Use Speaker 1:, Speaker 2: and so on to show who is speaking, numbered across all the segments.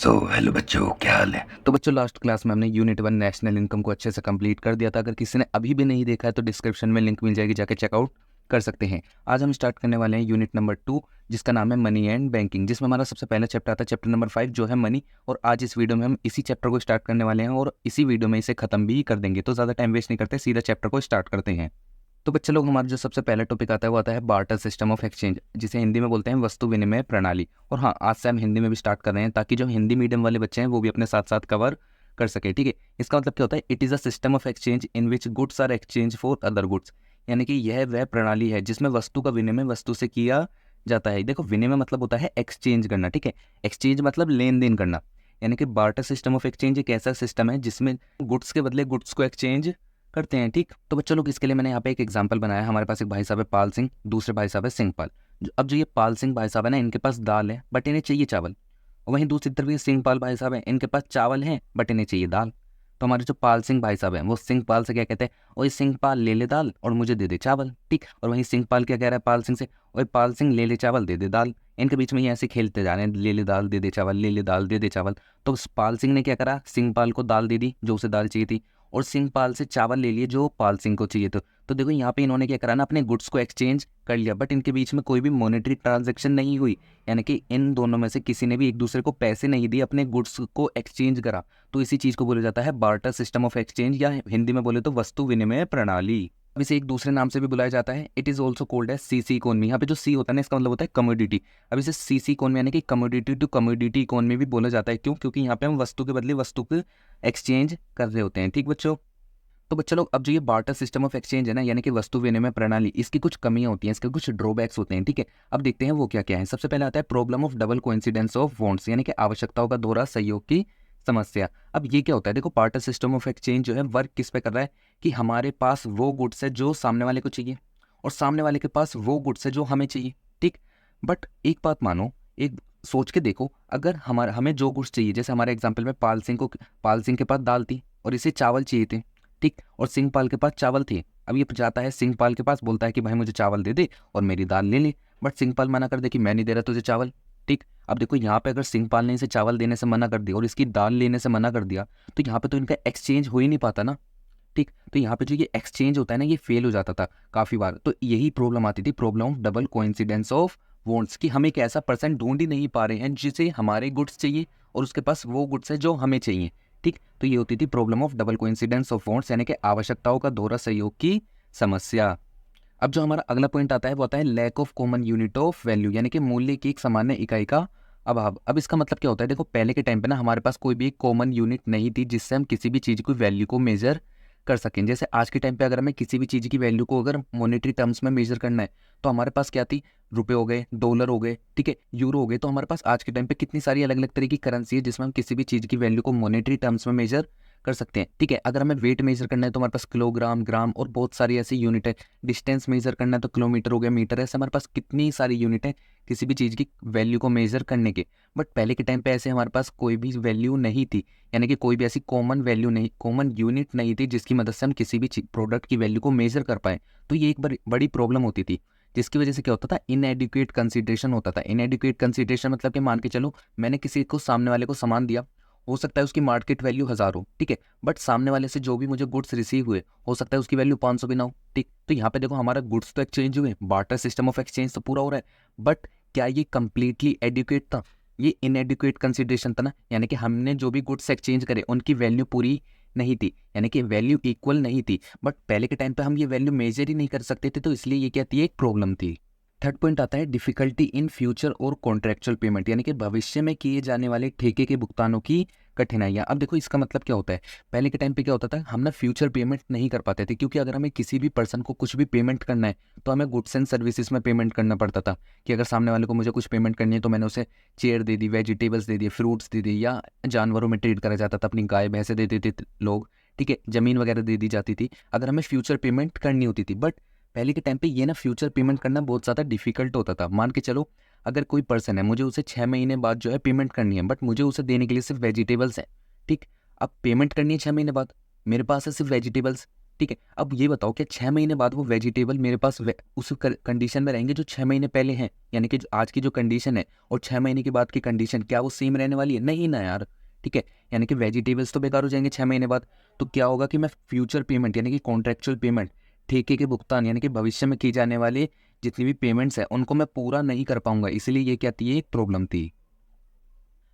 Speaker 1: Hello बच्चों, क्या हाल है। तो बच्चों, लास्ट क्लास में हमने यूनिट 1 नेशनल इनकम को अच्छे से कंप्लीट कर दिया था। अगर किसी ने अभी भी नहीं देखा है तो डिस्क्रिप्शन में लिंक मिल जाएगी, जाके चेकआउट कर सकते हैं। आज हम स्टार्ट करने वाले हैं यूनिट नंबर 2, जिसका नाम है मनी एंड बैंकिंग, जिसमें हमारा सबसे पहला चैप्टर आता है, चैप्टर नंबर 5, जो है मनी। और आज इस वीडियो में हम इसी चैप्टर को स्टार्ट करने वाले हैं और इसी वीडियो में इसे खत्म भी कर देंगे। तो ज़्यादा टाइम वेस्ट नहीं करते, सीधा चैप्टर को स्टार्ट करते हैं। तो बच्चे लोग, हमारा जो सबसे पहला टॉपिक आता है वो आता है बार्टर सिस्टम ऑफ एक्सचेंज, जिसे हिंदी में बोलते हैं वस्तु विनिमय प्रणाली। और हाँ, आज से हम हिंदी में भी स्टार्ट कर रहे हैं ताकि जो हिंदी मीडियम वाले बच्चे हैं वो भी अपने साथ साथ कवर कर सके। ठीक है, इसका मतलब क्या होता है? It is a system of exchange in which goods are exchange for other goods. यानी कि यह वह प्रणाली है जिसमें वस्तु का विनिमय वस्तु से किया जाता है। देखो, विनिमय मतलब होता है एक्सचेंज करना। ठीक है, एक्सचेंज मतलब लेन देन करना। यानी कि बार्टर सिस्टम ऑफ एक्सचेंज एक ऐसा सिस्टम है जिसमें गुड्स के बदले गुड्स को एक्सचेंज करते हैं। ठीक, तो बच्चों लोग, इसके लिए मैंने यहाँ पे एक एग्जांपल बनाया है। हमारे पास एक भाई साहब है पाल सिंह, दूसरे भाई साहब है सिंहपाल। अब जो ये पाल सिंह भाई साहब है ना, इनके पास दाल है बट इन्हें चाहिए चावल। और वहीं दूसरी तरफ ये सिंहपाल भाई साहब है, इनके पास चावल है बट इन्हें चाहिए दाल। तो हमारे जो पाल सिंह भाई साहब हैं वो सिंहपाल से क्या कहते हैं? ओए सिंहपाल, ले ले दाल और मुझे दे दे चावल। ठीक, और वहीं सिंहपाल क्या कह रहा है पाल सिंह से? ओए पाल सिंह, ले ले चावल, दे दे दाल। इनके बीच में ये ऐसे खेलते जा रहे हैं, ले ले दाल दे दे चावल, ले ले दाल दे दे चावल। तो उस पाल सिंह ने क्या करा? सिंहपाल को दाल दे दी जो उसे दाल चाहिए थी, और सिंहपाल से चावल ले लिए जो पाल सिंह को चाहिए। तो देखो, यहाँ पे इन्होंने क्या करा ना, अपने गुड्स को एक्सचेंज कर लिया, बट इनके बीच में कोई भी मॉनेटरी ट्रांजैक्शन नहीं हुई। यानी कि इन दोनों में से किसी ने भी एक दूसरे को पैसे नहीं दिए, अपने गुड्स को एक्सचेंज करा। तो इसी चीज़ को बोला जाता है बार्टर सिस्टम ऑफ एक्सचेंज, या हिंदी में बोले तो वस्तु विनिमय प्रणाली। अब इसे एक दूसरे नाम से भी बुलाया जाता है। इट इज ऑल्सो कोल्ड है सीसी इकोनॉमी। यहाँ पे जो सी होता है ना, इसका मतलब होता है कमोडिटी। अब इसे सीसी इकोनॉमी यानी कि कमोडिटी टू कमोडिटी इकोनॉमी भी बोला जाता है। क्यों? क्योंकि यहाँ पे हम वस्तु के बदले वस्तु को एक्सचेंज कर रहे होते हैं। ठीक बच्चों, तो बच्चे लोग, अब जो ये बार्टर सिस्टम ऑफ एक्सचेंज है ना, यानी कि वस्तु विनिमय प्रणाली, इसकी कुछ कमियां होती हैं, इसके कुछ ड्रॉबैक्स होते हैं। ठीक है, अब देखते हैं वो क्या क्या है। सबसे पहले आता है problem of double coincidence of wants, यानी कि आवश्यकताओं का दोहरा सहयोग की समस्या। अब ये क्या होता है? देखो, बार्टर सिस्टम ऑफ एक्सचेंज जो है वर्क किस पे कर रहा है कि हमारे पास वो गुड्स है जो सामने वाले को चाहिए, और सामने वाले के पास वो गुड्स है जो हमें चाहिए। ठीक, बट एक बात मानो, एक सोच के देखो, अगर हमें जो गुड्स चाहिए, जैसे हमारे एग्जाम्पल में पाल सिंह के पास दाल थी और इसे चावल चाहिए थे। ठीक, और सिंहपाल के पास चावल थे। अब ये जाता है सिंहपाल के पास, बोलता है कि भाई मुझे चावल दे दे और मेरी दाल ले ले। बट सिंहपाल मना कर दे कि मैं नहीं दे रहा तुझे चावल। ठीक, अब देखो, यहाँ पे अगर सिंहपाल ने इसे चावल देने से मना कर दिया और इसकी दाल लेने से मना कर दिया, तो यहाँ पे तो इनका एक्सचेंज हो ही नहीं पाता ना। ठीक, तो यहाँ पे जो ये एक्सचेंज होता है ना, ये फेल हो जाता था काफ़ी बार। तो यही प्रॉब्लम आती थी, problem of double coincidence of wants, कि हम एक ऐसा पर्सन ढूंढ ही नहीं पा रहे हैं जिसे हमारे गुड्स चाहिए और उसके पास वो गुड्स है जो हमें चाहिए। ठीक, तो ये होती थी problem of double coincidence of wants, यानी कि आवश्यकताओं का दोहरा सहयोग की समस्या। अब जो हमारा अगला पॉइंट आता है वो आता है lack of common unit of value, यानी कि मूल्य की एक सामान्य इकाई का अभाव। अब इसका मतलब क्या होता है? देखो, पहले के टाइम पे ना हमारे पास कोई भी एक कॉमन यूनिट नहीं थी जिससे हम किसी भी चीज़ की वैल्यू को मेजर कर सकें। जैसे आज के टाइम पे अगर हमें किसी भी चीज़ की वैल्यू को अगर मॉनेटरी टर्म्स में मेजर करना है, तो हमारे पास क्या थी? रुपए हो गए, डॉलर हो गए, ठीक है, यूरो हो गए। तो हमारे पास आज के टाइम पे कितनी सारी अलग अलग तरह की करेंसी है जिसमें हम किसी भी चीज़ की वैल्यू को मॉनेटरी टर्म्स में मेजर कर सकते हैं। ठीक है, अगर हमें वेट मेजर करना है तो हमारे पास किलोग्राम, ग्राम और बहुत सारी ऐसी यूनिट है। डिस्टेंस मेजर करना है तो किलोमीटर हो गया, मीटर, ऐसे हमारे पास कितनी सारी यूनिट है किसी भी चीज़ की वैल्यू को मेजर करने के। बट पहले के टाइम पे ऐसे हमारे पास कोई भी वैल्यू नहीं थी, यानी कि कोई भी ऐसी कॉमन वैल्यू नहीं, कॉमन यूनिट नहीं थी जिसकी मदद से हम किसी भी प्रोडक्ट की वैल्यू को मेजर कर पाए। तो ये एक बड़ी प्रॉब्लम होती थी, जिसकी वजह से क्या होता था? इनएडिक्वेट कंसीडरेशन होता था। इनएडिक्वेट कंसीडरेशन मतलब कि मान के चलो, मैंने किसी को, सामने वाले को सामान दिया, हो सकता है उसकी मार्केट वैल्यू 1000 हो, ठीक है, बट सामने वाले से जो भी मुझे गुड्स रिसीव हुए, हो सकता है उसकी वैल्यू 500 भी ना हो। ठीक, तो यहाँ पे देखो, हमारा गुड्स तो एक्सचेंज हुए, बार्टर सिस्टम ऑफ एक्सचेंज तो पूरा हो रहा है, बट क्या ये कंप्लीटली एडुकेट था? ये इनएडुकेट कंसीडरेशन था ना, यानी कि हमने जो भी गुड्स एक्सचेंज करे उनकी वैल्यू पूरी नहीं थी, यानी कि वैल्यू इक्वल नहीं थी। बट पहले के टाइम पे हम ये वैल्यू मेजर ही नहीं कर सकते थे, तो इसलिए ये क्या थी? एक प्रॉब्लम थी। थर्ड पॉइंट आता है डिफिकल्टी इन फ्यूचर और कॉन्ट्रेक्चुअल पेमेंट, यानी कि भविष्य में किए जाने वाले ठेके के भुगतानों की कठिनाइयाँ। अब देखो, इसका मतलब क्या होता है? पहले के टाइम पे क्या होता था? हम ना फ्यूचर पेमेंट नहीं कर पाते थे, क्योंकि अगर हमें किसी भी पर्सन को कुछ भी पेमेंट करना है तो हमें गुड्स एंड सर्विसेज में पेमेंट करना पड़ता था। कि अगर सामने वाले को मुझे कुछ पेमेंट करनी है तो मैंने उसे चेयर दे दी, वेजिटेबल्स दे दिए, फ्रूट्स दे दिए, या जानवरों में ट्रीट करा जाता था, अपनी गाय भैंसे दे देते थे लोग, ठीक है, जमीन वगैरह दे दी जाती थी अगर हमें फ्यूचर पेमेंट करनी होती थी। बट पहले के टाइम पे ये ना फ्यूचर पेमेंट करना बहुत ज़्यादा डिफिकल्ट होता था। मान के चलो, अगर कोई पर्सन है, मुझे उसे 6 महीने बाद जो है पेमेंट करनी है, बट मुझे उसे देने के लिए सिर्फ वेजिटेबल्स है। ठीक, अब पेमेंट करनी है 6 महीने बाद, मेरे पास है सिर्फ वेजिटेबल्स, ठीक है। अब ये बताओ क्या 6 महीने बाद वो वेजिटेबल मेरे पास उस कंडीशन में रहेंगे जो 6 महीने पहले हैं, यानी कि आज की जो कंडीशन है और 6 महीने के बाद की कंडीशन, क्या वो सेम रहने वाली है? नहीं ना यार। ठीक है, यानी कि वेजिटेबल्स तो बेकार हो जाएंगे 6 महीने बाद। तो क्या होगा कि मैं फ्यूचर पेमेंट यानी कि कॉन्ट्रेक्चुअल पेमेंट, ठेके के भुगतान यानी कि भविष्य में की जाने वाले जितनी भी पेमेंट्स है उनको मैं पूरा नहीं कर पाऊंगा, इसलिए ये क्या थी, एक प्रॉब्लम थी।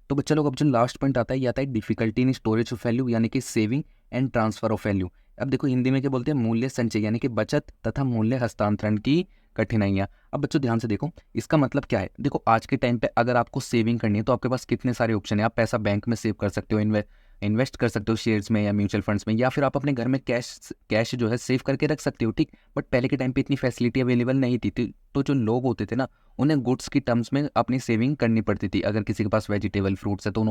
Speaker 1: तो बच्चा लोग अब जो लास्ट पॉइंट आता है ये आता है difficulty in storage of value यानी कि saving and transfer of value. अब देखो हिंदी में क्या बोलते हैं, मूल्य संचय यानी कि बचत तथा मूल्य हस्तांतरण की कठिनाइयाँ। अब बच्चों ध्यान से देखो इसका मतलब क्या है। देखो आज के टाइम पे अगर आपको सेविंग करनी है तो आपके पास कितने सारे ऑप्शन है। आप पैसा बैंक में सेव कर सकते हो, इन्वेस्ट कर सकते हो शेयर्स में या म्यूचुअल फंड्स में, या फिर आप अपने घर में कैश जो है सेव करके रख सकते हो। ठीक, बट पहले के टाइम पे इतनी फैसिलिटी अवेलेबल नहीं थी। तो जो लोग होते थे ना, उन्हें गुड्स की टर्म्स में अपनी सेविंग करनी पड़ती थी। अगर किसी के पास वेजिटेबल फ्रूट्स है तो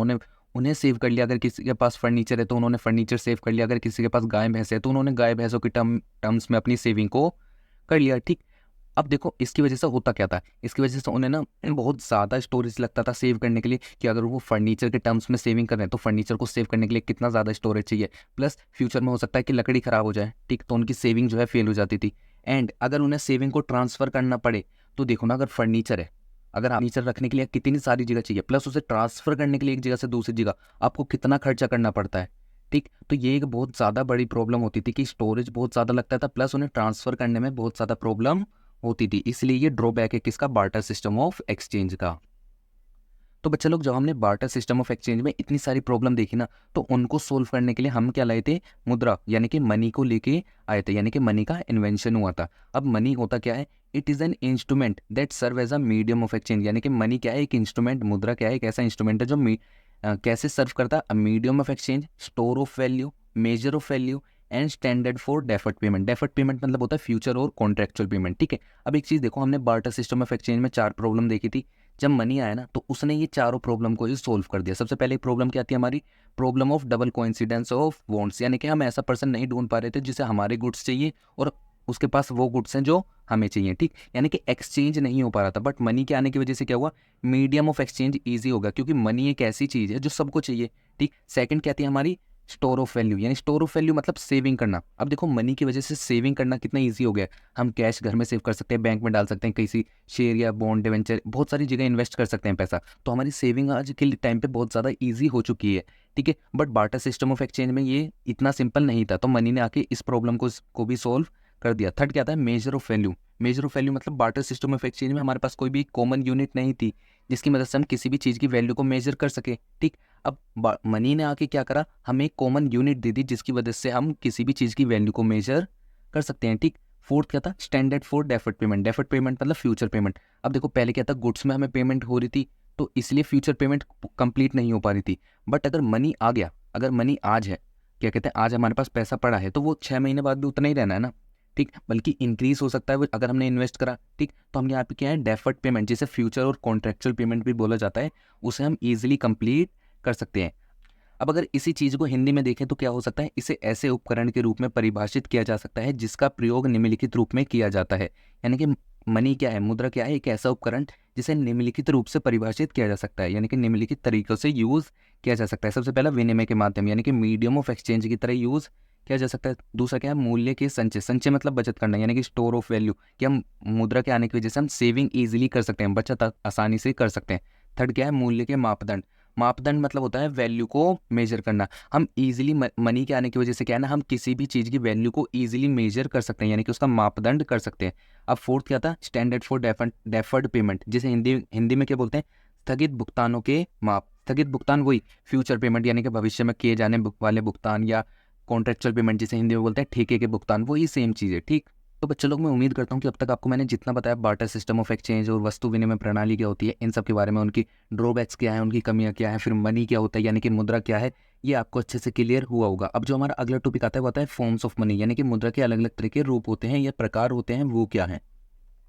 Speaker 1: उन्हें सेव कर लिया, अगर किसी के पास फर्नीचर है तो उन्होंने फर्नीचर सेव कर लिया, अगर किसी के पास गाय भैंस है तो उन्होंने गाय भैंसों की टर्म्स में अपनी सेविंग को कर लिया। ठीक, अब देखो इसकी वजह से होता क्या था, इसकी वजह से उन्हें ना बहुत ज़्यादा स्टोरेज लगता था सेव करने के लिए, कि अगर वो फर्नीचर के टर्म्स में सेविंग कर रहे हैं तो फर्नीचर को सेव करने के लिए कितना ज़्यादा स्टोरेज चाहिए, प्लस फ्यूचर में हो सकता है कि लकड़ी खराब हो जाए। ठीक, तो उनकी सेविंग जो है फेल हो जाती थी। एंड अगर उन्हें सेविंग को ट्रांसफ़र करना पड़े तो देखो ना, अगर फर्नीचर है, अगर फर्नीचर रखने के लिए कितनी सारी जगह चाहिए, प्लस उसे ट्रांसफ़र करने के लिए एक जगह से दूसरी जगह आपको कितना खर्चा करना पड़ता है। ठीक, तो ये एक बहुत ज़्यादा बड़ी प्रॉब्लम होती थी कि स्टोरेज बहुत ज़्यादा लगता था, प्लस उन्हें ट्रांसफ़र करने में बहुत ज़्यादा प्रॉब्लम होती थी। इसलिए ये ड्रॉबैक है किसका, बार्टर सिस्टम ऑफ एक्सचेंज का। तो बच्चे लोग जब हमने बार्टर सिस्टम ऑफ एक्सचेंज में इतनी सारी प्रॉब्लम देखी ना, तो उनको सोल्व करने के लिए हम क्या लाए थे, मुद्रा यानी कि मनी को लेके आए थे, यानी कि मनी का इन्वेंशन हुआ था। अब मनी होता क्या है, it is an instrument that serve as a medium of exchange, यानी कि मनी क्या है, एक इंस्ट्रूमेंट, मुद्रा क्या है, एक ऐसा इंस्ट्रूमेंट है जो कैसे सर्व करता है, अ medium of exchange, store of value, measure of value and standard for deferred payment. Deferred payment मतलब होता है फ्यूचर और कॉन्ट्रेक्चुअल पेमेंट। ठीक है, अब एक चीज़ देखो, हमने बार्टर सिस्टम ऑफ एक्सचेंज में 4 प्रॉब्लम देखी थी। जब मनी आया ना तो उसने ये चारों प्रॉब्लम को ही सोल्व कर दिया। सबसे पहले प्रॉब्लम क्या थी हमारी, problem of double coincidence of wants, यानी कि हम ऐसा पर्सन नहीं ढूंढ पा रहे थे जिसे हमारे गुड्स चाहिए और उसके पास वो गुड्स हैं जो हमें चाहिए। ठीक, यानी कि एक्सचेंज नहीं हो पा रहा था। बट मनी के आने की वजह से क्या हुआ, मीडियम ऑफ एक्सचेंज ईजी होगा, क्योंकि मनी एक ऐसी चीज़ है जो सबको चाहिए। ठीक, सेकंड क्या थी हमारी, स्टोर ऑफ वैल्यू, यानी स्टोर ऑफ वैल्यू मतलब सेविंग करना। अब देखो मनी की वजह से सेविंग करना कितना ईजी हो गया है। हम कैश घर में सेव कर सकते हैं, बैंक में डाल सकते हैं, किसी शेयर या बॉन्ड डिवेंचर, बहुत सारी जगह इन्वेस्ट कर सकते हैं पैसा। तो हमारी सेविंग आज के टाइम पे बहुत ज़्यादा ईजी हो चुकी है। ठीक है, but barter system of exchange में ये इतना सिंपल नहीं था, तो मनी ने आके इस प्रॉब्लम को भी सोल्व कर दिया। थर्ड क्या था, measure of value. Measure of value मतलब बार्टर सिस्टम ऑफ एक्सचेंज में हमारे पास कोई भी कॉमन यूनिट नहीं थी जिसकी मदद से हम किसी भी चीज़ की वैल्यू को मेजर कर सके। ठीक, अब मनी ने आके क्या करा, हमें एक कॉमन यूनिट दे दी जिसकी वजह से हम किसी भी चीज़ की वैल्यू को मेजर कर सकते हैं। ठीक, फोर्थ क्या था, standard for deferred payment. Deferred payment मतलब फ्यूचर पेमेंट। अब देखो पहले क्या था, गुड्स में हमें पेमेंट हो रही थी तो इसलिए फ्यूचर पेमेंट कंप्लीट नहीं हो पा रही थी। बट अगर मनी आ गया, अगर मनी आज है, क्या कहते हैं, आज हमारे पास पैसा पड़ा है तो वो 6 महीने बाद भी उतना ही रहना है ना। ठीक, बल्कि इंक्रीज हो सकता है अगर हमने इन्वेस्ट करा। ठीक, तो हम यहाँ पे क्या है, डेफर्ड पेमेंट जिसे फ्यूचर और कॉन्ट्रेक्चुअल पेमेंट भी बोला जाता है, उसे हम ईजिली कंप्लीट कर सकते हैं। अब अगर इसी चीज़ को हिंदी में देखें तो क्या हो सकता है, इसे ऐसे उपकरण के रूप में परिभाषित किया जा सकता है जिसका प्रयोग निम्नलिखित रूप में किया जाता है। यानी कि मनी क्या है, मुद्रा क्या है, एक ऐसा उपकरण जिसे निम्नलिखित रूप से परिभाषित किया जा सकता है, यानी कि निम्नलिखित तरीकों से यूज़ किया जा सकता है। सबसे पहला विनिमय के माध्यम, यानी कि मीडियम ऑफ एक्सचेंज की तरह यूज़ किया जा सकता है। दूसरा क्या है, मूल्य के संचय। संचय मतलब बचत करना, यानी कि स्टोर ऑफ वैल्यू, कि हम मुद्रा के आने की वजह से हम सेविंग ईजिली कर सकते हैं, बचत आसानी से कर सकते हैं। थर्ड क्या है, मूल्य के मापदंड। मापदंड मतलब होता है वैल्यू को मेजर करना। हम इजीली मनी के आने की वजह से क्या है ना, हम किसी भी चीज़ की वैल्यू को इजीली मेजर कर सकते हैं, यानी कि उसका मापदंड कर सकते हैं। अब फोर्थ क्या था, स्टैंडर्ड फॉर डेफर्ड पेमेंट, जिसे हिंदी में क्या बोलते हैं, स्थगित भुगतानों के माप। स्थगित भुगतान वही फ्यूचर पेमेंट, यानी कि भविष्य में किए जाने वाले भुगतान, या कॉन्ट्रेक्चुअल पेमेंट जिसे हिंदी में बोलते हैं ठेके के भुगतान, वही सेम चीज़ है। ठीक, तो बच्चे लोग मैं उम्मीद करता हूँ कि अब तक आपको मैंने जितना बताया बार्टर सिस्टम ऑफ एक्सचेंज और वस्तु विनिमय प्रणाली क्या होती है, इन सब के बारे में, उनकी ड्रॉबैक्स क्या है, उनकी कमियां क्या है, फिर मनी क्या होता है यानी कि मुद्रा क्या है, ये आपको अच्छे से क्लियर हुआ होगा। अब जो हमारा अगला टॉपिक आता है वो आता है फॉर्म्स ऑफ मनी, यानी कि मुद्रा के अलग अलग तरह के रूप होते हैं या प्रकार होते हैं, वो क्या है।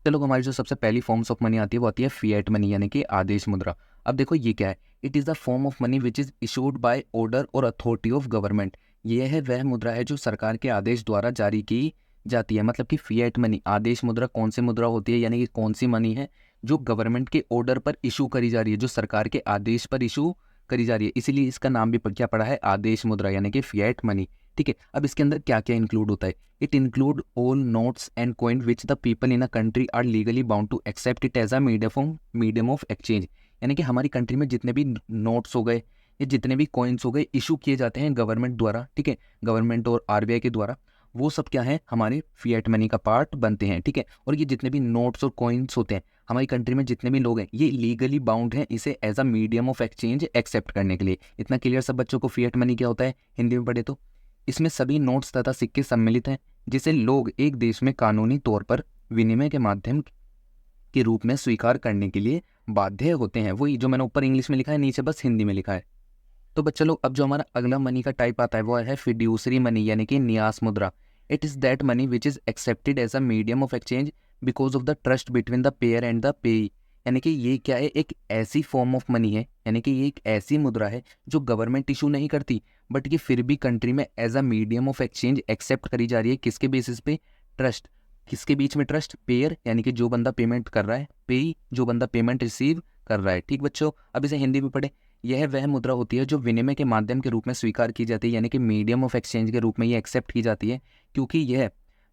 Speaker 1: चलो हमारी जो सबसे पहली फॉर्म्स ऑफ मनी आती है वो आती है फिएट मनी, यानी कि आदेश मुद्रा। अब देखो ये क्या है, it is the form of money which is issued by order और अथॉरिटी ऑफ गवर्नमेंट। ये है वह मुद्रा है जो सरकार के आदेश द्वारा जारी की जाती है। मतलब कि फिएट मनी, आदेश मुद्रा कौन सी मुद्रा होती है, यानी कि कौन सी मनी है जो गवर्नमेंट के ऑर्डर पर इशू करी जा रही है, जो सरकार के आदेश पर इशू करी जा रही है, इसीलिए इसका नाम भी क्या पड़ा है, आदेश मुद्रा यानी कि फिएट मनी। ठीक है, अब इसके अंदर क्या क्या इंक्लूड होता है, it include all notes and coin which the people in a country are legally bound to accept it as a medium of exchange. यानी कि हमारी कंट्री में जितने भी नोट्स हो गए या जितने भी कॉइन्स हो गए इशू किए जाते हैं गवर्नमेंट द्वारा, ठीक है, गवर्नमेंट और आरबीआई के द्वारा, वो सब क्या है, हमारे फिएट मनी का पार्ट बनते हैं। ठीक है, और ये जितने भी नोट्स और कॉइन्स होते हैं हमारी कंट्री में जितने भी लोग हैं ये लीगली बाउंड हैं इसे as a medium of exchange accept करने के लिए। इतना क्लियर सब बच्चों को फिएट मनी क्या होता है हिंदी में पढ़े तो। इसमें सभी नोट्स तथा सिक्के सम्मिलित हैं जिसे लोग एक देश में कानूनी तौर पर विनिमय के माध्यम के रूप में स्वीकार करने के लिए बाध्य होते हैं। वही जो मैंने ऊपर इंग्लिश में लिखा है नीचे बस हिंदी में लिखा है। तो बच्चों लोग अब जो हमारा अगला मनी का टाइप आता है वो है फिड्यूसरी मनी यानी कि न्यास मुद्रा। It is that money which is accepted as a medium of exchange because of the trust between the payer and the payee. यानी कि ये क्या है, एक ऐसी फॉर्म ऑफ मनी है, यानी कि ये एक ऐसी मुद्रा है जो गवर्नमेंट इशू नहीं करती बट ये फिर भी कंट्री में as a medium of exchange accept करी जा रही है। किसके बेसिस पे, ट्रस्ट। किसके बीच में ट्रस्ट, पेयर यानी कि जो बंदा पेमेंट कर रहा है, पेई जो बंदा पेमेंट रिसीव कर रहा है। ठीक बच्चों, अब इसे हिंदी में पढ़े। यह वह मुद्रा होती है जो विनिमय के माध्यम के रूप में स्वीकार की जाती है यानी कि मीडियम ऑफ एक्सचेंज के रूप में ये एक्सेप्ट की जाती है क्योंकि यह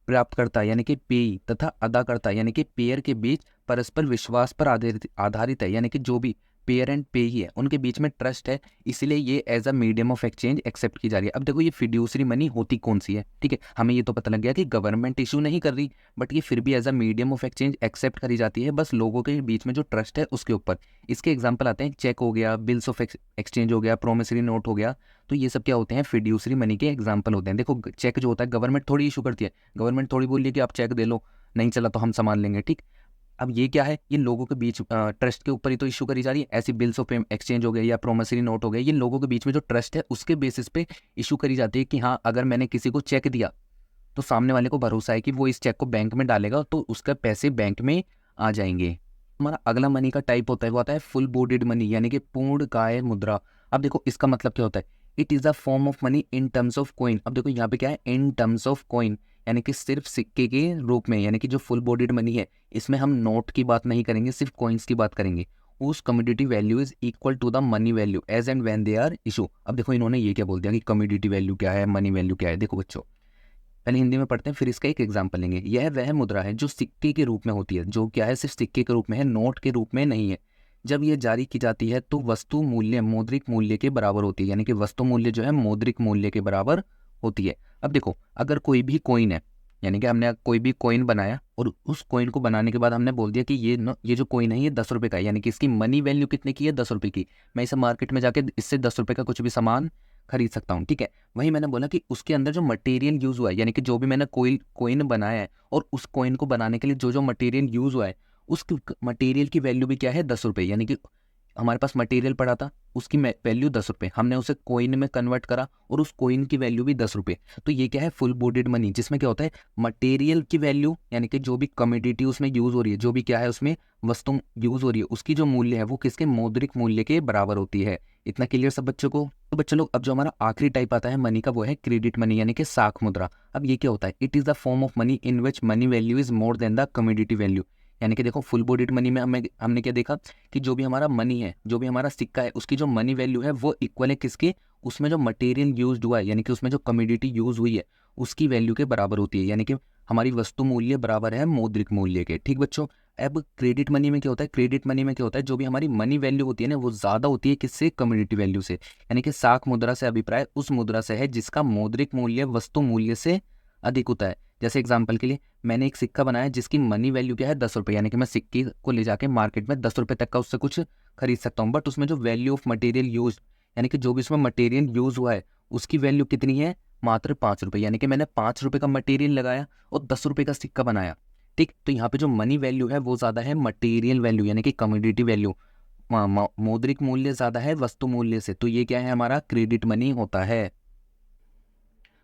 Speaker 1: प्राप्तकर्ता यानी कि पेई तथा अदाकर्ता यानी कि पेयर के बीच परस्पर विश्वास पर आधारित है। यानी कि जो भी पेयर एंड पेई है उनके बीच में ट्रस्ट है, इसलिए ये as a medium of exchange accept की जा रही है। अब देखो ये फिड्यूसरी मनी होती कौन सी है, ठीक है, हमें ये तो पता लग गया कि गवर्नमेंट इशू नहीं कर रही बट ये फिर भी as a medium of exchange accept करी जाती है बस लोगों के बीच में जो ट्रस्ट है उसके ऊपर। इसके एग्जाम्पल आते हैं चेक हो गया, बिल्स ऑफ एक्सचेंज हो गया, प्रोमिसरी नोट हो गया। तो ये सब क्या होते हैं, फिड्यूसरी मनी के एग्जाम्पल होते हैं। देखो चेक जो होता है गवर्नमेंट थोड़ी इशू करती है, गवर्नमेंट थोड़ी बोल रही है कि आप चेक दे लो, नहीं चला तो हम संभाल लेंगे। ठीक, अब ये क्या है, ये लोगों के बीच ट्रस्ट के ऊपर ही तो इशू करी जा रही है। ऐसी बिल्स ऑफ एक्सचेंज हो गए या प्रोमिसरी नोट हो गए, ये लोगों के बीच में जो ट्रस्ट है उसके बेसिस पे इशू करी जाती है कि हाँ अगर मैंने किसी को चेक दिया तो सामने वाले को भरोसा है कि वो इस चेक को बैंक में डालेगा तो उसके पैसे बैंक में आ जाएंगे। हमारा अगला मनी का टाइप होता है वो आता है फुल बॉडीड मनी यानी कि पूर्णकाय मुद्रा। अब देखो इसका मतलब क्या होता है, it is a form of money in terms of coin. अब देखो यहाँ पे क्या है, इन टर्म्स ऑफ कॉइन यानी कि सिर्फ सिक्के के रूप में, यानी कि जो फुल बॉडीड मनी है इसमें हम नोट की बात नहीं करेंगे, सिर्फ कॉइन्स की बात करेंगे। उस commodity value is equal to the money value as and when they are issue. अब देखो इन्होंने ये क्या बोल दिया कि कमोडिटी वैल्यू क्या है, मनी वैल्यू क्या है। देखो बच्चों पहले हिंदी में पढ़ते हैं फिर इसका एक एग्जाम्पल लेंगे। यह वह मुद्रा है जो सिक्के के रूप में होती है, जो क्या है सिर्फ सिक्के के रूप में है, नोट के रूप में नहीं है। जब यह जारी की जाती है तो वस्तु मूल्य मौद्रिक मूल्य के बराबर होती है, यानी कि वस्तु मूल्य जो है मौद्रिक मूल्य के बराबर होती है। अब देखो अगर कोई भी कॉइन है, यानी कि हमने कोई भी कॉइन बनाया और उस कॉइन को बनाने के बाद हमने बोल दिया कि ये जो कॉइन है ये 10 रुपये का है, यानी कि इसकी मनी वैल्यू कितने की है, 10 रुपये की। मैं इसे मार्केट में जाके इससे 10 रुपये का कुछ भी सामान खरीद सकता हूँ। ठीक है, वही मैंने बोला कि उसके अंदर जो मटेरियल यूज हुआ है, यानी कि जो भी मैंने कोई कॉइन बनाया है और उस कॉइन को बनाने के लिए जो जो मटेरियल यूज हुआ है उस मटेरियल की वैल्यू भी क्या है, 10 रुपये। यानी कि हमारे पास मटेरियल पड़ा था, उसकी वैल्यू 10 रुपये, हमने उसे कॉइन में कन्वर्ट करा और उस कॉइन की वैल्यू भी 10 रुपये। तो ये क्या है, फुल बॉडीड मनी, जिसमें क्या होता है मटेरियल की वैल्यू यानी कि जो भी कमोडिटी उसमें यूज हो रही है, जो भी क्या है उसमें वस्तु यूज हो रही है, उसकी जो मूल्य है वो किसके, मौद्रिक मूल्य के बराबर होती है। इतना क्लियर सब बच्चों को। तो बच्चों लोग अब जो हमारा आखिरी टाइप आता है मनी का वो है क्रेडिट मनी यानी कि साख मुद्रा। अब ये क्या होता है, it is the form of money in which money value is more than the commodity value. यानी कि देखो फुल बॉडीड मनी में हमने क्या देखा कि जो भी हमारा मनी है, जो भी हमारा सिक्का है, उसकी जो मनी वैल्यू है वो इक्वल है किसके, उसमें जो मटेरियल यूज हुआ है, यानी कि उसमें जो कमोडिटी यूज हुई है उसकी वैल्यू के बराबर होती है। यानी कि हमारी वस्तु मूल्य बराबर है मौद्रिक मूल्य के। ठीक बच्चों, अब क्रेडिट मनी में क्या होता है, क्रेडिट मनी में क्या होता है, जो भी हमारी मनी वैल्यू होती है ना वो ज्यादा होती है किससे, कमोडिटी वैल्यू से। यानी कि साख मुद्रा से अभिप्राय उस मुद्रा से है जिसका मौद्रिक मूल्य वस्तु मूल्य से अधिक होता है। जैसे एग्जाम्पल के लिए मैंने एक सिक्का बनाया जिसकी मनी वैल्यू क्या है, 10 रुपये, यानी कि मैं सिक्के को ले जाके मार्केट में 10 रुपये तक का उससे कुछ खरीद सकता हूँ, बट उसमें जो वैल्यू ऑफ मटेरियल यूज, यानी कि जो भी उसमें मटेरियल यूज हुआ है उसकी वैल्यू कितनी है, मात्र 5 रुपये। यानी कि मैंने 5 रुपये का मटेरियल लगाया और 10 रुपये का सिक्का बनाया। ठीक, तो यहाँ पे जो मनी वैल्यू है वो ज़्यादा है मटेरियल वैल्यू यानी कि कमोडिटी वैल्यू, मौद्रिक मूल्य ज़्यादा है वस्तु मूल्य से। तो ये क्या है, हमारा क्रेडिट मनी होता है।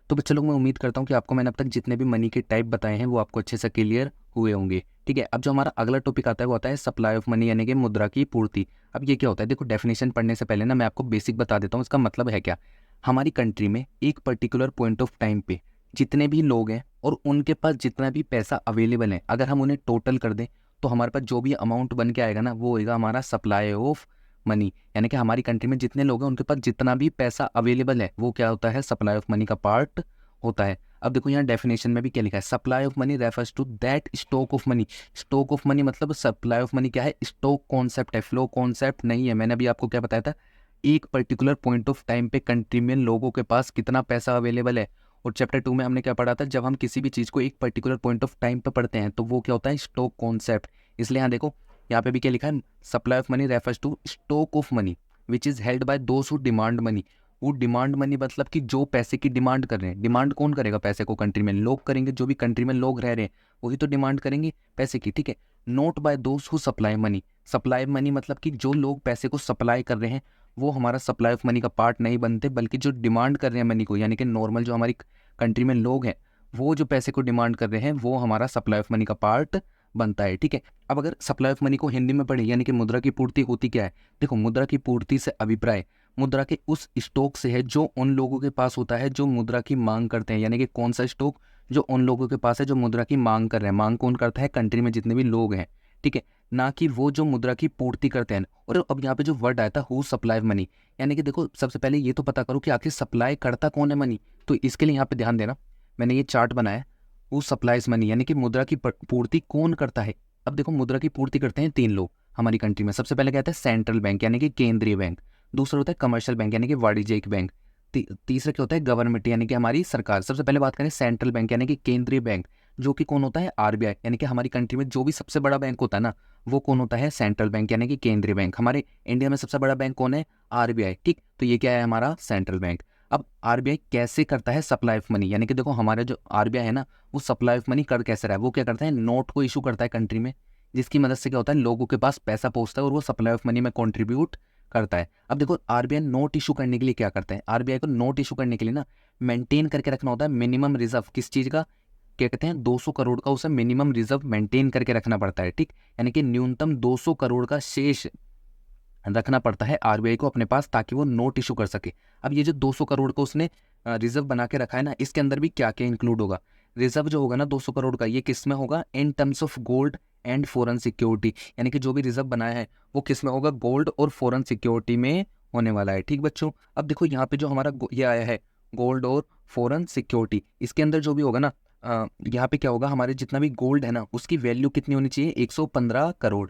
Speaker 1: तो बच्चे लोग मैं उम्मीद करता हूँ कि आपको मैंने अब तक जितने भी मनी के टाइप बताए हैं वो आपको अच्छे से क्लियर हुए होंगे। ठीक है, अब जो हमारा अगला टॉपिक आता है वो आता है सप्लाई ऑफ मनी यानी कि मुद्रा की पूर्ति। अब ये क्या होता है, देखो डेफिनेशन पढ़ने से पहले ना मैं आपको बेसिक बता देता हूँ इसका मतलब है क्या। हमारी कंट्री में एक पर्टिकुलर पॉइंट ऑफ टाइम पे जितने भी लोग हैं और उनके पास जितना भी पैसा अवेलेबल है, अगर हम उन्हें टोटल कर दें तो हमारे पास जो भी अमाउंट बन के आएगा ना वो होगा हमारा सप्लाई ऑफ मनी, यानी कि हमारी कंट्री में जितने लोग हैं उनके पास जितना भी पैसा अवेलेबल है वो क्या होता है, सप्लाई ऑफ मनी का पार्ट होता है। अब देखो यहाँ डेफिनेशन में भी क्या लिखा है, supply of money refers to that stock of money. Stock of money मतलब सप्लाई ऑफ मनी क्या है, स्टॉक कॉन्सेप्ट है, फ्लो कॉन्सेप्ट नहीं है। मैंने अभी आपको क्या बताया था, एक पर्टिकुलर पॉइंट ऑफ टाइम पे कंट्री में लोगों के पास कितना पैसा अवेलेबल है। और चैप्टर 2 में हमने क्या पढ़ा था, जब हम किसी भी चीज़ को एक पर्टिकुलर पॉइंट ऑफ टाइम पे पढ़ते हैं तो वो क्या होता है, स्टॉक कॉन्सेप्ट। इसलिए यहाँ देखो, यहाँ पे भी क्या लिखा है, supply of money refers to stock of money which is held by those who demand money. वो डिमांड मनी मतलब कि जो पैसे की डिमांड कर रहे हैं। डिमांड कौन करेगा पैसे को, कंट्री में लोग करेंगे, जो भी कंट्री में लोग रह रहे हैं वही तो डिमांड करेंगे पैसे की, ठीक है। Not by those who supply money. Supply money मतलब कि जो लोग पैसे को सप्लाई कर रहे हैं वो हमारा सप्लाई ऑफ मनी का पार्ट नहीं बनते, बल्कि जो डिमांड कर रहे हैं मनी को, यानी कि नॉर्मल जो हमारी कंट्री में लोग हैं वो जो पैसे को डिमांड कर रहे हैं वो हमारा सप्लाई ऑफ मनी का पार्ट बनता है, ठीक है। अब अगर सप्लाई ऑफ मनी को हिंदी में पढ़े, यानी कि मुद्रा की पूर्ति होती क्या है, देखो मुद्रा की पूर्ति से अभिप्राय मुद्रा के उस स्टॉक से है जो उन लोगों के पास होता है जो मुद्रा की मांग करते हैं। यानी कि कौन सा स्टॉक, जो उन लोगों के पास है जो मुद्रा की मांग कर रहे हैं। मांग कौन करता है, कंट्री में जितने भी लोग हैं, ठीक है, ना कि वो जो मुद्रा की पूर्ति करते हैं। और अब यहाँ पे जो वर्ड आया था हु सप्लाई मनी, यानी कि देखो सबसे पहले ये तो पता करो कि आखिर सप्लाई करता कौन है मनी। तो इसके लिए यहाँ पे ध्यान देना, मैंने ये चार्ट बनाया, हु सप्लाइज मनी, यानी कि मुद्रा की पूर्ति कौन करता है। अब देखो मुद्रा की पूर्ति करते हैं तीन लोग हमारी कंट्री में। सबसे पहले कहते हैं सेंट्रल बैंक यानी कि केंद्रीय बैंक, दूसरा होता है कमर्शियल बैंक यानी कि वाणिज्यिक बैंक, तीसरा क्या होता है गवर्नमेंट यानी कि हमारी सरकार। सबसे पहले बात करें सेंट्रल बैंक यानी कि केंद्रीय बैंक, जो कि कौन होता है, आरबीआई, यानी कि हमारी कंट्री में जो भी सबसे बड़ा बैंक होता है ना वो कौन होता है, सेंट्रल बैंक यानी कि केंद्रीय बैंक। हमारे इंडिया में सबसे बड़ा बैंक कौन है, आरबीआई, ठीक। तो ये क्या है, हमारा सेंट्रल बैंक। अब आरबीआई कैसे करता है सप्लाई ऑफ मनी, यानी कि देखो हमारा जो आरबीआई है ना वो सप्लाई ऑफ मनी कर कैसे रहा है, वो क्या करता है, नोट को इशू करता है कंट्री में, जिसकी मदद से क्या होता है, लोगों के पास पैसा पहुंचता है और वो सप्लाई ऑफ मनी में कंट्रीब्यूट करता है। अब देखो आरबीआई नोट इशू करने के लिए क्या करता है, आरबीआई को नोट इशू करने के लिए ना मेंटेन करके रखना होता है मिनिमम रिजर्व, किस चीज का, क्या कहते हैं, 200 करोड़ का उसे मिनिमम रिजर्व मेंटेन करके रखना पड़ता है, ठीक। यानी कि न्यूनतम 200 करोड़ का शेष रखना पड़ता है आरबीआई को अपने पास, ताकि वो नोट इशू कर सके। अब ये जो 200 करोड़ का उसने रिजर्व बना के रखा है ना, इसके अंदर भी क्या क्या इंक्लूड होगा, रिजर्व जो होगा ना 200 करोड़ का, ये किस में होगा, in terms of gold and foreign security, यानी कि जो भी रिजर्व बनाया है वो किस में होगा, गोल्ड और फॉरेन सिक्योरिटी में होने वाला है, ठीक बच्चों। अब देखो यहाँ पे जो हमारा ये आया है गोल्ड और फॉरेन सिक्योरिटी, इसके अंदर जो भी होगा ना, यहाँ पे क्या होगा, हमारे जितना भी गोल्ड है ना उसकी वैल्यू कितनी होनी चाहिए, 115 करोड़।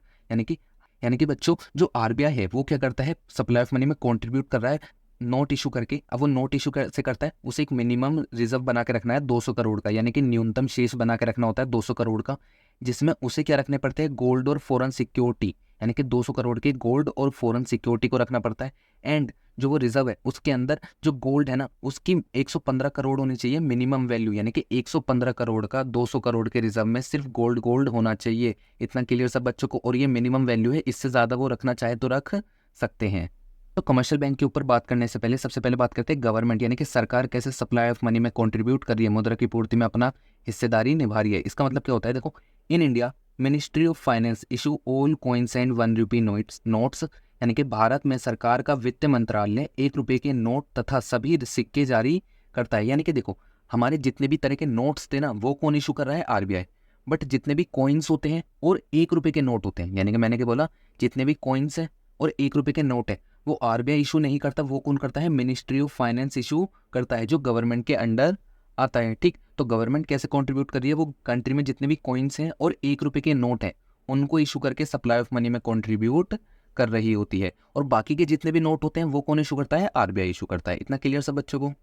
Speaker 1: यानी कि बच्चों जो आरबीआई है वो क्या करता है, सप्लाई ऑफ मनी में कंट्रीब्यूट कर रहा है नोट इशू करके। अब वो नोट इशू कैसे करता है, उसे एक मिनिमम रिजर्व बना के रखना है 200 करोड़ का, यानी कि न्यूनतम शेष बना के रखना होता है 200 करोड़ का, जिसमें उसे क्या रखने पड़ते हैं, गोल्ड और फॉरेन सिक्योरिटी, यानी कि 200 करोड़ के गोल्ड और फॉरेन सिक्योरिटी को रखना पड़ता है। एंड जो वो रिजर्व है उसके अंदर जो गोल्ड है ना उसकी 115 करोड़ होनी चाहिए मिनिमम वैल्यू, यानी कि 115 करोड़ का 200 करोड़ के रिजर्व में सिर्फ गोल्ड होना चाहिए। इतना क्लियर सब बच्चों को, और ये मिनिमम वैल्यू है, इससे ज़्यादा वो रखना चाहे तो रख सकते हैं। तो कमर्शियल बैंक के ऊपर बात करने से पहले सबसे पहले बात करते हैं गवर्नमेंट, यानी कि सरकार कैसे सप्लाई ऑफ मनी में कंट्रीब्यूट कर रही है, मुद्रा की पूर्ति में अपना हिस्सेदारी निभा रही है। इसका मतलब क्या होता है, देखो in India ministry of finance issue all coins and 1 rupee notes, यानी कि भारत में सरकार का वित्त मंत्रालय 1 रुपये के नोट तथा सभी सिक्के जारी करता है। यानी कि देखो हमारे जितने भी तरह के नोट्स थे ना वो कौन इशू कर रहा है, आरबीआई। बट जितने भी कॉइन्स होते हैं और 1 रुपये के नोट होते हैं, यानी कि मैंने क्या बोला, जितने भी कॉइन्स हैं और 1 रुपये के नोट है वो आरबीआई इशू नहीं करता, वो कौन करता है, मिनिस्ट्री ऑफ फाइनेंस इशू करता है, जो गवर्नमेंट के अंडर आता है, ठीक। तो गवर्नमेंट कैसे कंट्रीब्यूट कर रही है, वो कंट्री में जितने भी कॉइन्स हैं और 1 रुपये के नोट हैं उनको इशू करके सप्लाई ऑफ मनी में कंट्रीब्यूट कर रही होती है। और बाकी के जितने भी नोट होते हैं वो कौन इशू करता है, आरबीआई इशू करता है। इतना क्लियर सब बच्चों को।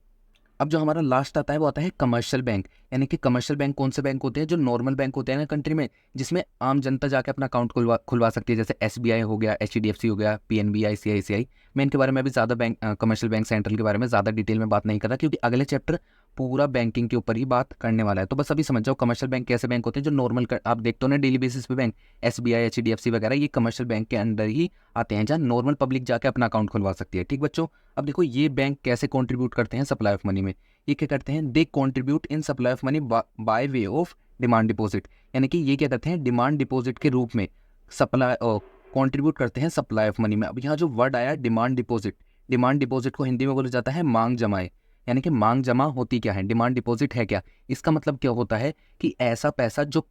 Speaker 1: अब जो हमारा लास्ट आता है वो आता है कमर्शियल बैंक, यानी कि कमर्शियल बैंक कौन से बैंक होते हैं, जो नॉर्मल बैंक होते हैं ना कंट्री में, जिसमें आम जनता जाके अपना अकाउंट खुलवा सकती है, जैसे एसबीआई हो गया, एचडीएफसी हो गया, पीएनबी, आईसीआईसीआई। मैं इनके बारे में भी ज़्यादा बैंक कमर्शियल बैंक सेंट्रल के बारे में ज़्यादा डिटेल में बात नहीं कर रहा, क्योंकि अगले चैप्टर पूरा बैंकिंग के ऊपर ही बात करने वाला है। तो बस अभी समझ जाओ कमर्शियल बैंक कैसे बैंक होते हैं, जो नॉर्मल आप देखते हो ना डेली बेसिस पे बैंक, एसबीआई, एचडीएफसी वगैरह, ये कमर्शियल बैंक के अंडर ही आते हैं, जहाँ नॉर्मल पब्लिक जाके अपना अकाउंट खुलवा सकती है, ठीक बच्चों। अब देखो ये बैंक कैसे कॉन्ट्रीब्यूट करते हैं सप्लाई ऑफ मनी में, ये क्या करते हैं, दे contribute in supply of money by way of demand deposit, यानी कि ये क्या करते हैं, डिमांड डिपॉजिट के रूप में सप्लाई कॉन्ट्रीब्यूट करते हैं सप्लाई ऑफ मनी में। अब यहाँ जो वर्ड आया डिमांड डिपॉजिट, डिमांड डिपॉजिट को हिंदी में बोला जाता है मांग जमाए, यानी कि मांग जमा होती क्या है, डिमांड डिपॉजिट है क्या। इसका मतलब क्या होता है कि ऐसा पैसा जो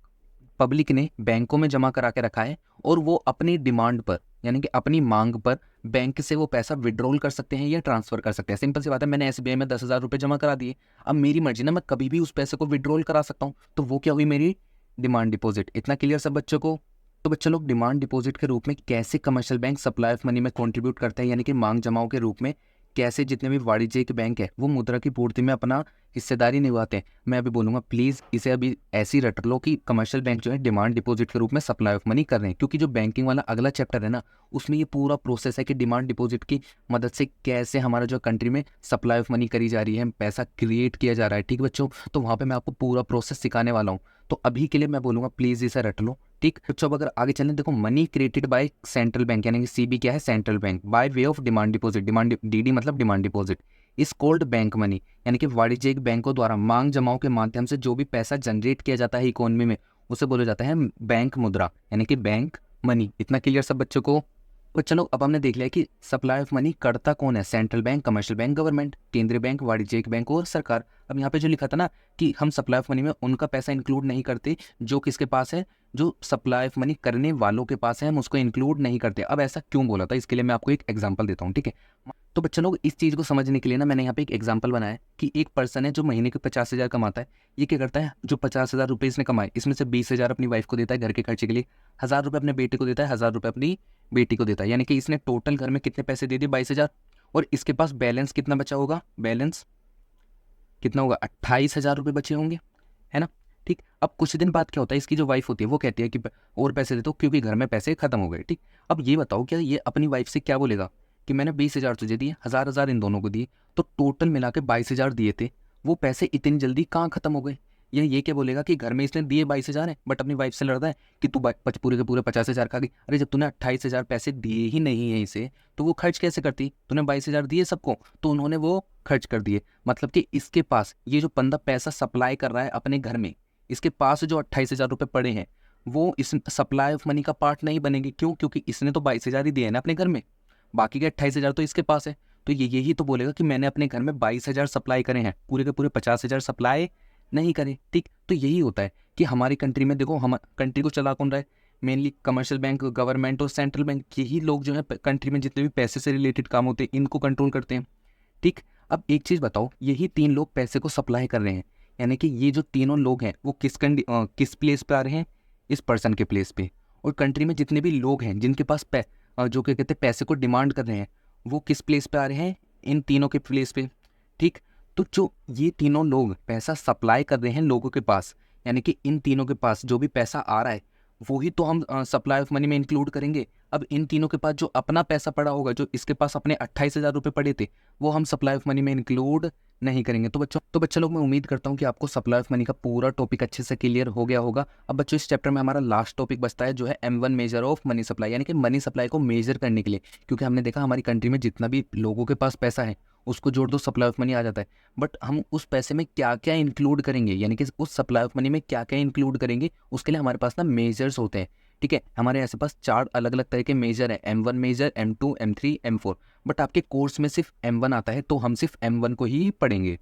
Speaker 1: पब्लिक ने बैंकों में जमा करा के रखा है और वो अपनी डिमांड पर, यानी कि अपनी मांग पर बैंक से वो पैसा विड्रॉल कर सकते हैं या ट्रांसफर कर सकते हैं। सिंपल सी बात है, मैंने एसबीआई में 10,000 रुपये जमा करा दिए, अब मेरी मर्जी ना, मैं कभी भी उस पैसे को विड्रॉल करा सकता हूँ, तो वो क्या हुई, मेरी डिमांड डिपॉजिट। इतना क्लियर सब बच्चों को। तो बच्चों लोग डिमांड डिपॉजिट के रूप में कैसे commercial bank supply of money में कंट्रीब्यूट करते हैं, यानी कि मांग जमाओं के रूप में कैसे जितने भी वाणिज्यिक बैंक है वो मुद्रा की पूर्ति में अपना हिस्सेदारी निभाते हैं। मैं अभी बोलूंगा, प्लीज़ इसे अभी ऐसे ही रट लो कि कमर्शियल बैंक जो है डिमांड डिपॉजिट के रूप में सप्लाई ऑफ मनी कर रहे हैं, क्योंकि जो बैंकिंग वाला अगला चैप्टर है ना, उसमें ये पूरा प्रोसेस है कि डिमांड डिपॉजिट की मदद से कैसे हमारा जो कंट्री में सप्लाई ऑफ मनी करी जा रही है, पैसा क्रिएट किया जा रहा है। ठीक बच्चों, तो वहाँ पर मैं आपको पूरा प्रोसेस सिखाने वाला हूँ। तो अभी के लिए मैं बोलूँगा प्लीज़ इसे रट लो। ठीक बच्चों, अब अगर आगे चलें, देखो money created by central bank, यानी कि सीबी क्या है, central bank, by way of demand deposit, demand DD मतलब डिमांड डिपॉजिट, इस कोल्ड बैंक मनी, यानी कि वाणिज्यिक बैंकों द्वारा मांग जमाओं के माध्यम से जो भी पैसा जनरेट किया जाता है इकोनॉमी में, उसे बोला जाता है बैंक मुद्रा, यानी कि बैंक मनी। इतना क्लियर सब बच्चों को। तो चलो, अब हमने देख लिया कि सप्लाई ऑफ मनी करता कौन है, central bank, commercial bank, government, केंद्रीय बैंक, वाणिज्यिक बैंक और सरकार। अब यहाँ पे जो लिखा था ना कि हम सप्लाई ऑफ मनी में उनका पैसा इंक्लूड नहीं करते जो किसके पास है, जो सप्लाई ऑफ मनी करने वालों के पास है, हम उसको इंक्लूड नहीं करते। अब ऐसा क्यों बोला था, इसके लिए मैं आपको एक एग्जांपल देता हूँ। ठीक है, तो बच्चों लोग इस चीज़ को समझने के लिए ना मैंने यहाँ पे एक एग्जांपल बनाया है कि एक पर्सन है जो महीने के 50,000 कमाता है। ये क्या करता है, जो 50,000 रुपये इसने कमाए, इसमें से 20,000 अपनी वाइफ को देता है घर के खर्चे के लिए, 1,000 रुपये अपने बेटे को देता है, 1,000 रुपये अपनी बेटी को देता है, यानी कि इसने टोटल घर में कितने पैसे दे दिए, 22,000। और इसके पास बैलेंस कितना बचा होगा, बैलेंस कितना होगा, 28,000 रुपये बचे होंगे, है ना। ठीक, अब कुछ दिन बाद क्या होता है, इसकी जो वाइफ होती है वो कहती है कि और पैसे दे दो क्योंकि घर में पैसे खत्म हो गए। ठीक, अब ये बताओ क्या ये अपनी वाइफ से क्या बोलेगा कि मैंने 20,000 तुझे दिए, 1,000 इन दोनों को दिए, तो टोटल मिला के 22,000 दिए थे, वो पैसे इतनी जल्दी कहाँ खत्म हो गए। ये क्या बोलेगा कि घर में इसने दिए 22,000 है, बट अपनी वाइफ से लड़ता है कि तू पूरे के पूरे 50,000 खा गई। अरे जब तूने 28,000 पैसे दिए ही नहीं है इसे, तो वो खर्च कैसे करती, तूने 22,000 दिए सबको, तो उन्होंने वो खर्च कर दिए। मतलब कि इसके पास ये जो बंदा पैसा सप्लाई कर रहा है अपने घर में, इसके पास जो 28,000 रुपये पड़े हैं वो इस सप्लाई ऑफ मनी का पार्ट नहीं बनेंगे। क्यों, क्योंकि इसने तो 22,000 ही दिए हैं ना अपने घर में, बाकी के 28,000 तो इसके पास है। तो यही तो बोलेगा कि मैंने अपने घर में 22,000 सप्लाई करे हैं, पूरे के पूरे 50,000 सप्लाई नहीं करे। ठीक, तो यही होता है कि हमारी कंट्री में देखो, हम कंट्री को चला कौन रहा है, मेनली कमर्शियल बैंक, गवर्नमेंट और सेंट्रल बैंक। यही लोग जो है कंट्री में जितने भी पैसे से रिलेटेड काम होते हैं इनको कंट्रोल करते हैं। ठीक, अब एक चीज़ बताओ, यही 3 लोग पैसे को सप्लाई कर रहे हैं, यानी कि ये जो तीनों लोग हैं वो किस प्लेस पे आ रहे हैं, इस पर्सन के प्लेस पे। और कंट्री में जितने भी लोग हैं जिनके पास जो क्या कहते हैं पैसे को डिमांड कर रहे हैं, वो किस प्लेस पे आ रहे हैं, इन तीनों के प्लेस पे। ठीक, तो जो ये तीनों लोग पैसा सप्लाई कर रहे हैं लोगों के पास, यानी कि इन तीनों के पास जो भी पैसा आ रहा है वो ही तो हम सप्लाई ऑफ मनी में इंक्लूड करेंगे। अब इन तीनों के पास जो अपना पैसा पड़ा होगा, जो इसके पास अपने 28,000 रुपये पड़े थे, वो हम सप्लाई ऑफ मनी में इंक्लूड नहीं करेंगे। तो बच्चों लोग, मैं उम्मीद करता हूँ कि आपको सप्लाई ऑफ मनी का पूरा टॉपिक अच्छे से क्लियर हो गया होगा। अब बच्चों, इस चैप्टर में हमारा लास्ट टॉपिक बचता है जो है M1 measure of money supply, यानी कि मनी सप्लाई को मेजर करने के लिए, क्योंकि हमने देखा हमारी कंट्री में जितना भी लोगों के पास पैसा है उसको जोड़ दो, सप्लाई ऑफ मनी आ जाता है। बट हम उस पैसे में क्या क्या इंक्लूड करेंगे, यानी कि उस सप्लाई ऑफ मनी में क्या क्या इंक्लूड करेंगे, उसके लिए हमारे पास ना मेजर्स होते हैं। ठीक है, हमारे ऐसे पास 4 अलग अलग तरह के मेजर है, M1 major, M2, M3, M4। But आपके कोर्स में सिर्फ M1 आता है, तो हम सिर्फ M1 को ही पढ़ेंगे।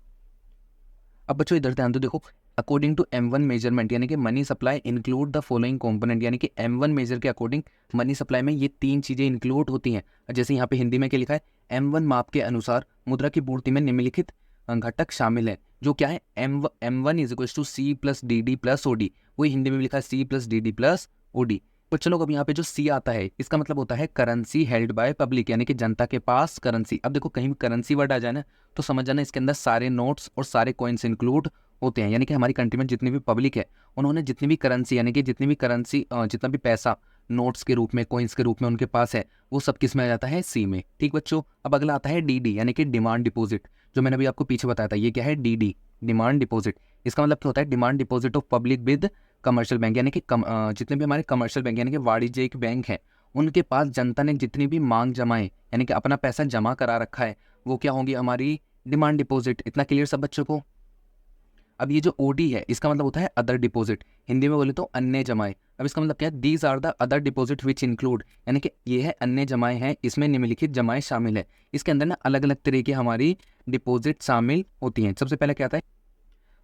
Speaker 1: अब बच्चों इधर ध्यान दो, देखो, अकॉर्डिंग टू M1 मेजरमेंट, यानी कि money supply include the following component, यानी कि M1 मेजर के अकॉर्डिंग मनी सप्लाई में ये 3 चीज़ें इंक्लूड होती हैं। जैसे यहाँ पे हिंदी में क्या लिखा है, M1 माप के अनुसार मुद्रा की पूर्ति में निम्नलिखित घटक शामिल है, जो क्या है, M1 is equal to C plus DD plus OD। वही हिंदी में भी लिखा है C plus DD plus OD। तो चलो, अब यहाँ पे जो C आता है इसका मतलब होता है करेंसी हेल्ड बाय पब्लिक, यानी कि जनता के पास करेंसी। अब देखो, कहीं भी करेंसी वर्ड आ जाए ना तो समझ जाना इसके अंदर सारे नोट्स और सारे कॉइन्स इंक्लूड होते हैं। यानी कि हमारी कंट्री में जितनी भी पब्लिक है उन्होंने जितनी भी करेंसी, यानी कि जितना भी पैसा नोट्स के रूप में, कॉइन्स के रूप में उनके पास है, वो सब किस में आ जाता है, C में। ठीक बच्चों, अब अगला आता है DD, यानी कि डिमांड डिपॉजिट, जो मैंने अभी आपको पीछे बताया था। ये क्या है, DD, डिमांड डिपॉजिट। इसका मतलब क्या होता है, demand deposit of public with commercial bank, यानी कि जितने भी हमारे कमर्शियल बैंक यानी कि वाणिज्यिक बैंक है उनके पास जनता ने जितनी भी मांग जमाए, यानी कि अपना पैसा जमा करा रखा है, वो क्या होंगी, हमारी डिमांड डिपॉजिट। इतना क्लियर सब बच्चों को। अब ये जो OD है इसका मतलब होता है अदर डिपॉजिट, हिंदी में बोले तो अन्य जमाए। अब इसका मतलब क्या है, these are the other deposit which include, यानी कि ये है अन्य जमाए हैं, इसमें निम्नलिखित जमाएं शामिल है। इसके अंदर ना अलग अलग तरह की हमारी डिपॉजिट शामिल होती हैं। सबसे पहले क्या आता है,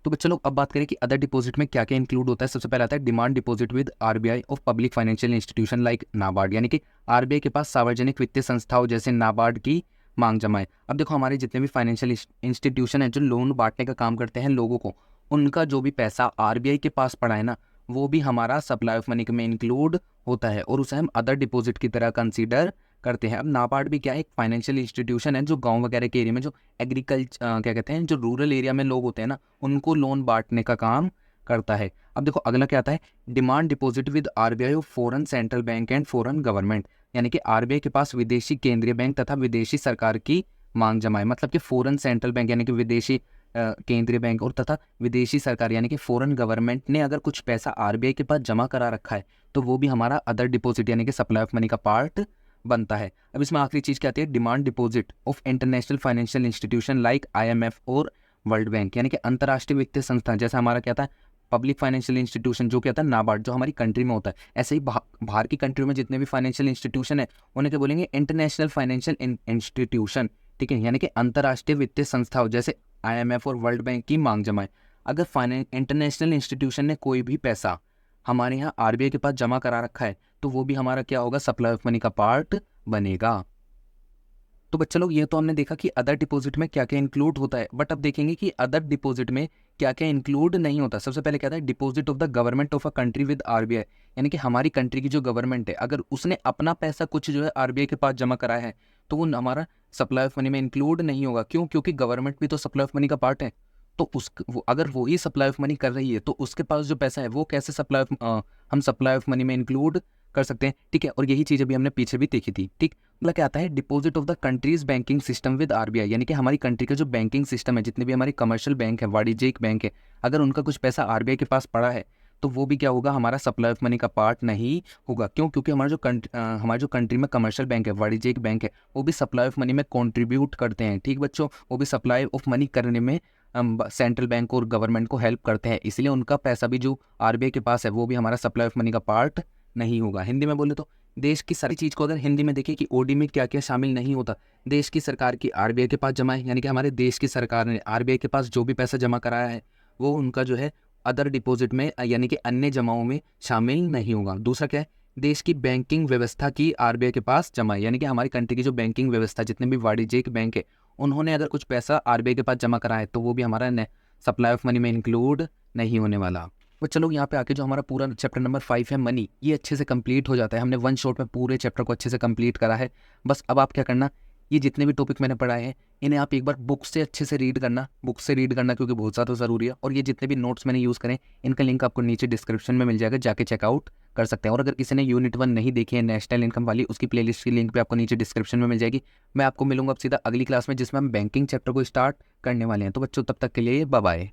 Speaker 1: तो बच्चों लोग अब बात करें कि अदर डिपॉजिट में क्या क्या इंक्लूड होता है। सबसे पहले आता है demand deposit with RBI of public financial institution like NABARD, यानी कि आरबीआई के पास सार्वजनिक वित्तीय संस्थाओं जैसे नाबार्ड की मांग जमा है। अब देखो हमारे जितने भी फाइनेंशियल इंस्टीट्यूशन है जो लोन बांटने का काम करते हैं लोगों को, उनका जो भी पैसा आरबीआई के पास पड़ा है ना, वो भी हमारा सप्लाई ऑफ मनी में इंक्लूड होता है और उसे हम अदर डिपॉजिट की तरह कंसीडर करते हैं। अब नाबार्ड भी क्या है, एक फाइनेंशियल इंस्टीट्यूशन है जो गांव वगैरह के एरिया में जो क्या कहते हैं, जो रूरल एरिया में लोग होते हैं ना, उनको लोन बांटने का काम करता है। अब देखो अगला क्या आता है, demand deposit with RBI of foreign central bank and foreign government, यानी कि आरबीआई के पास विदेशी केंद्रीय बैंक तथा विदेशी सरकार की मांग जमा है। मतलब कि फॉरेन सेंट्रल बैंक यानी कि विदेशी केंद्रीय बैंक और तथा विदेशी सरकार यानी कि फॉरेन गवर्नमेंट ने अगर कुछ पैसा आरबीआई के पास जमा करा रखा है तो वो भी हमारा अदर डिपॉजिट यानी कि सप्लाई ऑफ मनी का पार्ट बनता है। अब इसमें आखिरी चीज क्या आती है, demand deposit of international financial institution like IMF और वर्ल्ड बैंक, यानी कि अंतर्राष्ट्रीय वित्तीय संस्थान जैसा हमारा क्या था पब्लिक फाइनेंशियल इंस्टीट्यूशन जो क्या था नाबार्ड, जो हमारी कंट्री में होता है। ऐसे ही बाहर की कंट्री में जितने भी फाइनेंशियल इंस्टीट्यूशन है उन्हें क्या बोलेंगे, इंटरनेशनल फाइनेंशियल इंस्टीट्यूशन, ठीक है, यानी कि अंतर्राष्ट्रीय वित्तीय संस्थाओं जैसे आईएमएफ और वर्ल्ड बैंक की मांग जमा है। अगर इंटरनेशनल इंस्टीट्यूशन ने कोई भी पैसा हमारे यहाँ आरबीआई के पास जमा करा रखा है तो वो भी हमारा क्या होगा, सप्लाई ऑफ मनी का पार्ट बनेगा। तो बच्चा लोग ये तो हमने देखा कि अदर डिपॉजिट में क्या क्या इंक्लूड होता है, बट अब देखेंगे कि अदर डिपॉजिट में क्या क्या इंक्लूड नहीं होता। सबसे पहले क्या था, deposit of the government of a country with RBI, यानी कि हमारी कंट्री की जो गवर्नमेंट है अगर उसने अपना पैसा कुछ जो है आरबीआई के पास जमा कराया है तो वो हमारा सप्लाई ऑफ मनी में इंक्लूड नहीं होगा। क्यों? क्योंकि गवर्नमेंट भी तो सप्लाई ऑफ मनी का पार्ट है। तो अगर वो ही सप्लाई ऑफ मनी कर रही है तो उसके पास जो पैसा है वो कैसे हम सप्लाई ऑफ मनी में इंक्लूड कर सकते हैं, ठीक है। और यही चीज़ अभी हमने पीछे भी देखी थी, ठीक। मतलब क्या आता है, deposit of the countries banking system with RBI, यानी कि हमारी कंट्री का जो बैंकिंग सिस्टम है, जितने भी हमारी कमर्शियल बैंक है, वाणिज्यिक बैंक है, अगर उनका कुछ पैसा आरबीआई के पास पड़ा है तो वो भी क्या होगा, हमारा सप्लाई ऑफ मनी का पार्ट नहीं होगा। क्यों? क्योंकि हमारे जो कंट्री में कमर्शियल बैंक है, वाणिज्यिक बैंक है, वो भी सप्लाई ऑफ मनी में कॉन्ट्रीब्यूट करते हैं, ठीक बच्चों, वो भी सप्लाई ऑफ मनी करने में सेंट्रल बैंक और गवर्नमेंट को हेल्प करते हैं, इसलिए उनका पैसा भी जो आरबीआई के पास है वो भी हमारा सप्लाई ऑफ मनी का पार्ट नहीं होगा। हिंदी में बोले तो देश की सारी चीज़ को अगर हिंदी में देखें कि ओडी में क्या क्या शामिल नहीं होता, देश की सरकार की आरबीआई के पास जमा है, यानी कि हमारे देश की सरकार ने आरबीआई के पास जो भी पैसा जमा कराया है वो उनका जो है अदर डिपॉजिट में यानी कि अन्य जमाओं में शामिल नहीं होगा। दूसरा क्या है, देश की बैंकिंग व्यवस्था की आरबीआई के पास जमा है, यानी कि हमारी कंट्री की जो बैंकिंग व्यवस्था, जितने भी वाणिज्यिक बैंक है, उन्होंने अगर कुछ पैसा आरबीआई के पास जमा कराया है तो वो भी हमारा सप्लाई ऑफ मनी में इंक्लूड नहीं होने वाला। तो चलो यहाँ पे आके जो हमारा पूरा चैप्टर नंबर 5 है मनी, ये अच्छे से कंप्लीट हो जाता है। हमने वन शॉट में पूरे चैप्टर को अच्छे से कंप्लीट करा है। बस अब आप क्या करना, ये जितने भी टॉपिक मैंने पढ़ाए हैं इन्हें आप एक बार बुक से अच्छे से रीड करना, क्योंकि बहुत ज़्यादा ज़रूरी है। और ये जितने भी नोट्स मैंने यूज़ करें इनका लिंक आपको नीचे डिस्क्रिप्शन में मिल जाएगा, जाके चेकआउट कर सकते हैं। और अगर किसी ने यूनिट 1 नहीं देखी है नेशनल इनकम वाली, उसकी प्लेलिस्ट की लिंक भी आपको नीचे डिस्क्रिप्शन में मिल जाएगी। मैं आपको मिलूंगा अब सीधा अगली क्लास में जिसमें हम बैंकिंग चैप्टर को स्टार्ट करने वाले हैं। तो बच्चों तब तक के लिए बाय बाय।